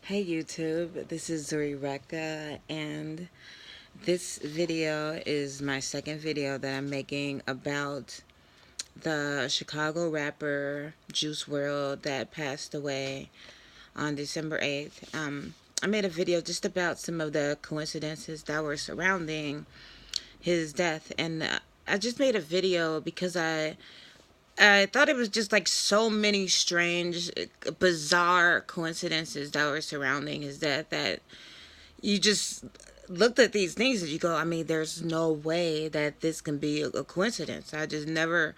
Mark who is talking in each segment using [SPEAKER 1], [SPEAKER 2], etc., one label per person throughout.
[SPEAKER 1] Hey YouTube, this is Zuri and this video is my second video that I'm making about the Chicago rapper Juice Wrld that passed away on December 8th. I made a video just about some of the coincidences that were surrounding his death, and I just made a video because I thought it was just like so many strange, bizarre coincidences that were surrounding his death that you just looked at these things and you go, I mean, there's no way that this can be a coincidence. I just never,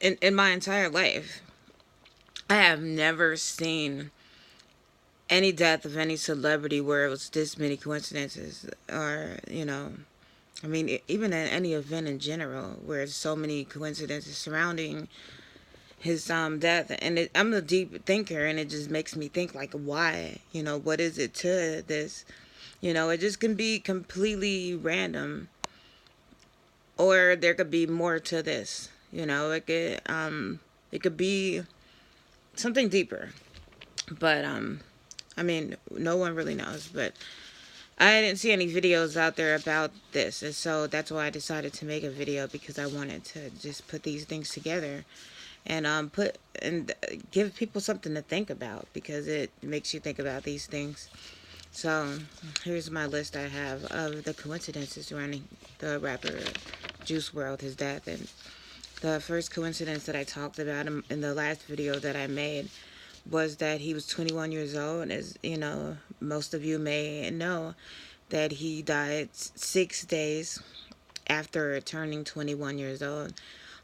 [SPEAKER 1] in my entire life, I have never seen any death of any celebrity where it was this many coincidences, or, I mean, even at any event in general where there's so many coincidences surrounding his death. And I'm a deep thinker, and it just makes me think, like, why, what is it to this? It just can be completely random, or there could be more to this. It could be something deeper. But I mean, no one really knows. But I didn't see any videos out there about this, and so that's why I decided to make a video, because I wanted to just put these things together and give people something to think about, because it makes you think about these things. So here's my list I have of the coincidences surrounding the rapper Juice Wrld, his death. And the first coincidence that I talked about in the last video that I made was that he was 21 years old. And as most of you may know, that he died 6 days after turning 21 years old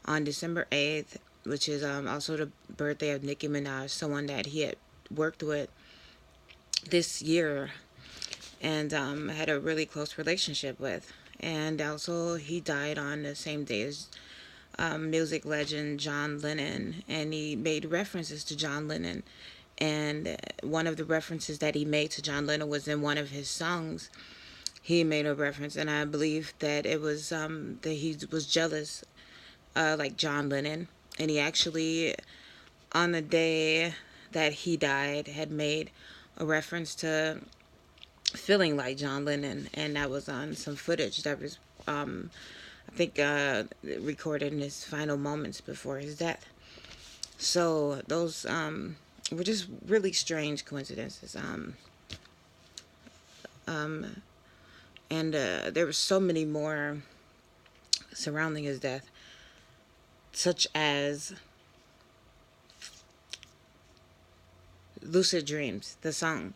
[SPEAKER 1] on December 8th, which is also the birthday of Nicki Minaj, someone that he had worked with this year and had a really close relationship with. And also, he died on the same day as music legend John Lennon, and he made references to John Lennon. And one of the references that he made to John Lennon was in one of his songs. He made a reference, and I believe that it was that he was jealous, like John Lennon, and he actually, on the day that he died, had made a reference to feeling like John Lennon, and that was on some footage that was, I think, recorded in his final moments before his death. So those were just really strange coincidences. And there were so many more surrounding his death, such as Lucid Dreams, the song.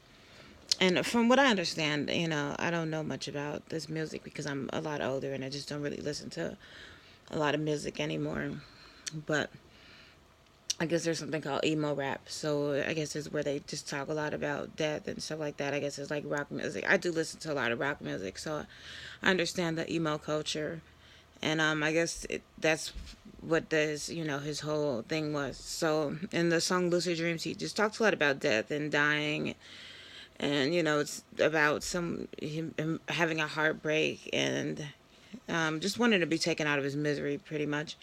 [SPEAKER 1] And from what I understand, I don't know much about this music because I'm a lot older and I just don't really listen to a lot of music anymore. But I guess there's something called emo rap. So I guess it's where they just talk a lot about death and stuff like that. I guess it's like rock music. I do listen to a lot of rock music, so I understand the emo culture. And I guess that's what his whole thing was. So in the song Lucid Dreams, he just talks a lot about death and dying, and it's about him having a heartbreak, and just wanting to be taken out of his misery, pretty much.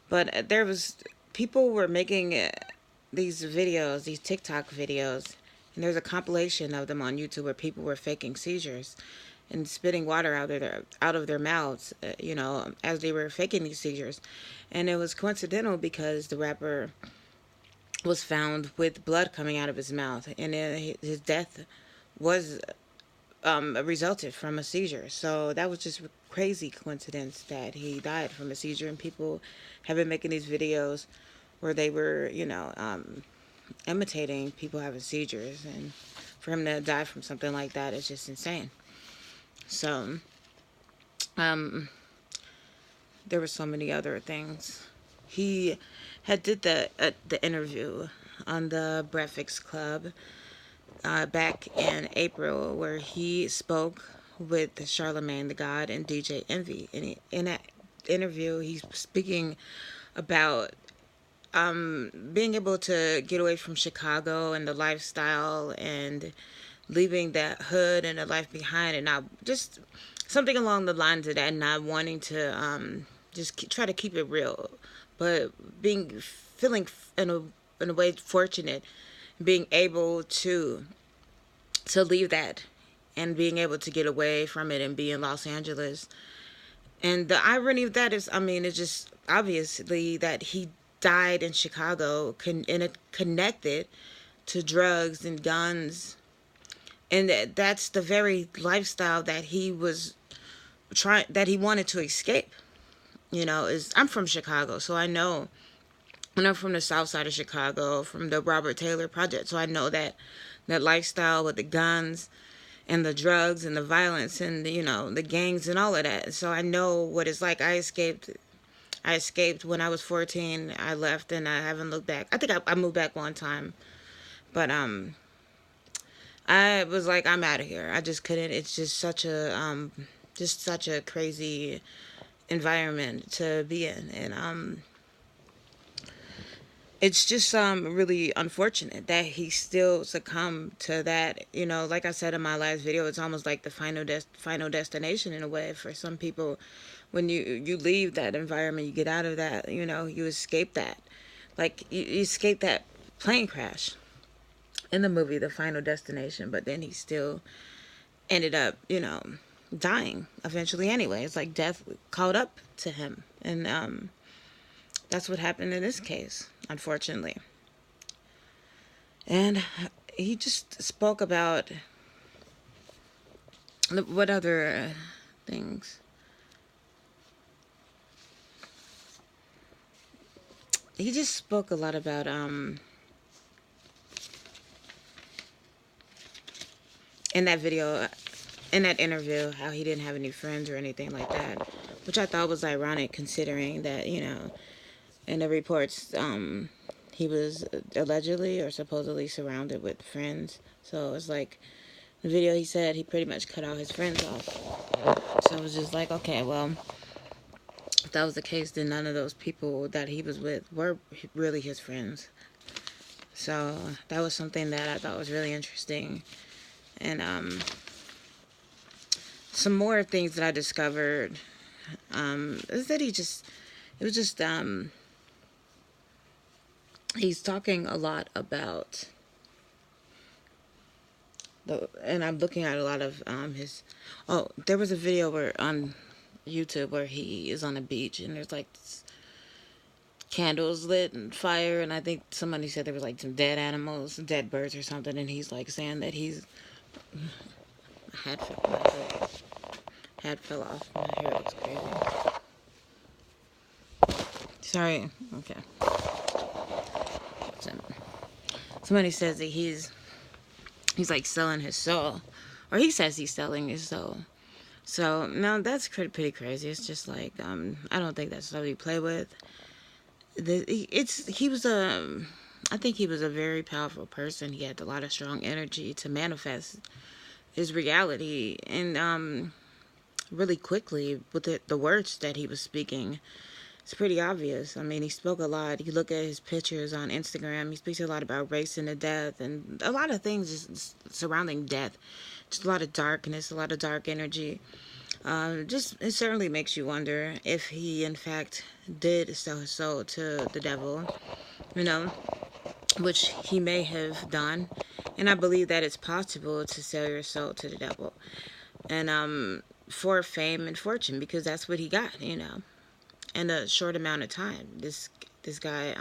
[SPEAKER 1] But there was people were making these videos, these TikTok videos, and there's a compilation of them on YouTube where people were faking seizures and spitting water out of their mouths, as they were faking these seizures. And it was coincidental because the rapper was found with blood coming out of his mouth, and his death was resulted from a seizure. So that was just a crazy coincidence that he died from a seizure. And people have been making these videos where they were, imitating people having seizures, and for him to die from something like that is just insane. So, there were so many other things. He had did the interview on the Breakfast Club back in April, where he spoke with Charlemagne the God and DJ Envy. And in that interview, he's speaking about being able to get away from Chicago and the lifestyle, and leaving that hood and the life behind, and not just something along the lines of that, not wanting to just try to keep it real, but feeling in a way fortunate being able to leave that and being able to get away from it and be in Los Angeles. And the irony of that is, I mean, it's just obviously that he died in Chicago, and it connected to drugs and guns, and that's the very lifestyle that he was trying, that he wanted to escape. You know, is I'm from Chicago, so I know, and I'm from the south side of Chicago, from the Robert Taylor Project, so I know that lifestyle with the guns and the drugs and the violence and the gangs and all of that. So I know what it's like. I escaped when I was 14. I left and I haven't looked back. I think I moved back one time, but I was like, I'm out of here. I just couldn't. It's just such a crazy environment to be in, and it's just really unfortunate that he still succumbed to that. Like I said in my last video, it's almost like the final destination in a way for some people. When you leave that environment, you get out of that, you escape that. Like you escape that plane crash in the movie The Final Destination, but then he still ended up, dying eventually anyway. It's like death caught up to him, and that's what happened in this case, unfortunately. And he just spoke about what other things. He just spoke a lot about in that video, in that interview, how he didn't have any friends or anything like that, which I thought was ironic considering that, in the reports, he was allegedly or supposedly surrounded with friends. So it's like the video, he said he pretty much cut all his friends off. So it was just like, okay, well, if that was the case, then none of those people that he was with were really his friends. So that was something that I thought was really interesting. And some more things that I discovered is that he's talking a lot about and I'm looking at a lot of there was a video where on YouTube where he is on a beach and there's like candles lit and fire, and I think somebody said there was like some dead animals, dead birds or something, and he's like saying that he's my hat fell off. My hair looks crazy. Sorry. Okay. Somebody says that he's like selling his soul, or he says he's selling his soul. So no, that's pretty crazy. It's just like I don't think that's something you play with. I think he was a very powerful person. He had a lot of strong energy to manifest his reality, and really quickly with the words that he was speaking. It's pretty obvious. I mean, he spoke a lot. You look at his pictures on Instagram, he speaks a lot about race and death and a lot of things just surrounding death. Just a lot of darkness, a lot of dark energy. It certainly makes you wonder if he, in fact, did sell his soul to the devil, which he may have done. And I believe that it's possible to sell your soul to the devil. And for fame and fortune, because that's what he got, in a short amount of time. This guy,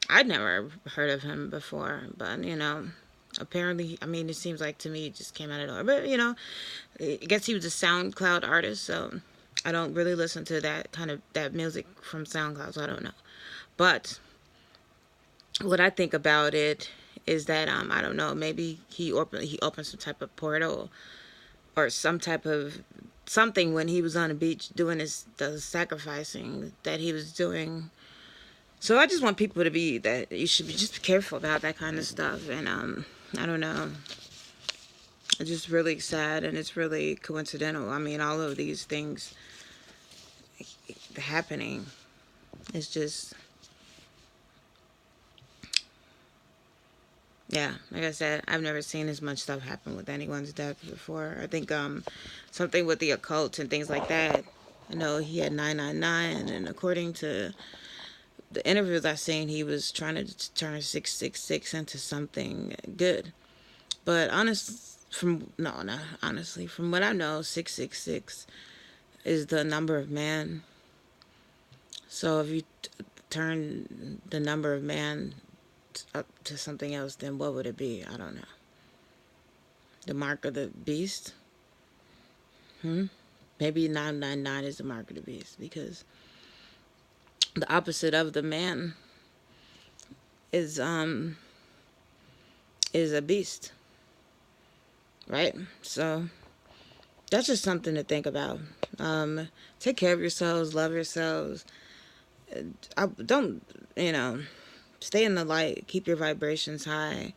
[SPEAKER 1] I'd never heard of him before, but apparently, I mean, it seems like to me it just came out of nowhere. But I guess he was a SoundCloud artist, so I don't really listen to that music from SoundCloud, so I don't know. But what I think about it is that I don't know, maybe he opened some type of portal or some type of something when he was on the beach doing the sacrificing that he was doing. So I just want people to you should be just careful about that kind of stuff. And I don't know, it's just really sad, and it's really coincidental. I mean, all of these things happening, it's just, yeah, like I said, I've never seen as much stuff happen with anyone's death before. I think something with the occult and things like that. I know he had 999, and according to the interviews I seen, he was trying to turn 666 into something good. But honestly, from what I know, 666 is the number of man. So if you turn the number of man up to something else, then what would it be? I don't know. The mark of the beast? Maybe 999 is the mark of the beast, because the opposite of the man is is a beast, right? So that's just something to think about. Take care of yourselves, love yourselves. I don't, you know, stay in the light, keep your vibrations high,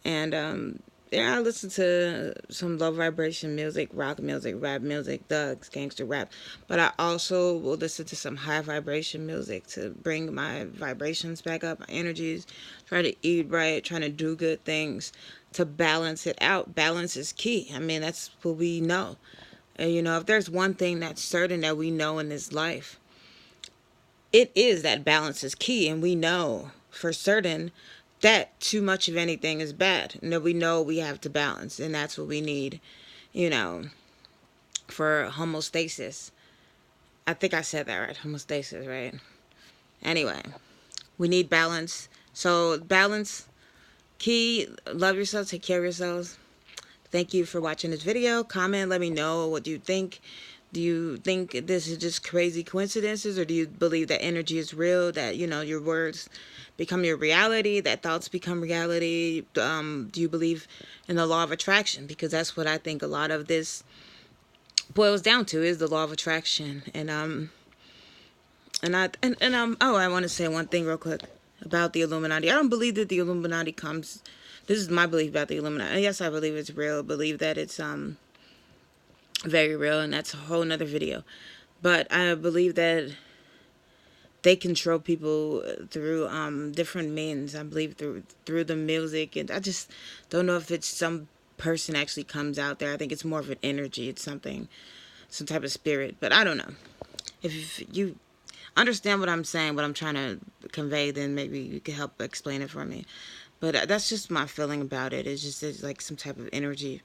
[SPEAKER 1] and yeah, I listen to some low vibration music, rock music, rap music, thugs, gangster rap. But I also will listen to some high vibration music to bring my vibrations back up, my energies. Try to eat right, trying to do good things to balance it out. Balance is key. I mean, that's what we know. And, you know, if there's one thing that's certain that we know in this life, it is that balance is key. And we know for certain that too much of anything is bad. And that we know we have to balance. And that's what we need, you know, for homeostasis. I think I said that right. Homeostasis, right? Anyway, we need balance. So, balance, key. Love yourself. Take care of yourselves. Thank you for watching this video. Comment, let me know what you think. Do you think this is just crazy coincidences, or do you believe that energy is real, that, you know, your words become your reality, that thoughts become reality? Do you believe in the law of attraction? Because that's what I think a lot of this boils down to, is the law of attraction. Oh, I want to say one thing real quick about the Illuminati. I don't believe that the Illuminati comes. This is my belief about the Illuminati. Yes, I believe it's real. I believe that it's very real, and that's a whole nother video. But I believe that they control people through different means. I believe through the music, and I just don't know if it's some person actually comes out there. I think it's more of an energy. It's something, some type of spirit. But I don't know. If you understand what I'm saying, what I'm trying to convey, then maybe you could help explain it for me. But that's just my feeling about it. It's like some type of energy.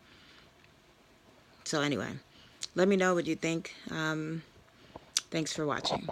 [SPEAKER 1] So anyway, let me know what you think. Thanks for watching.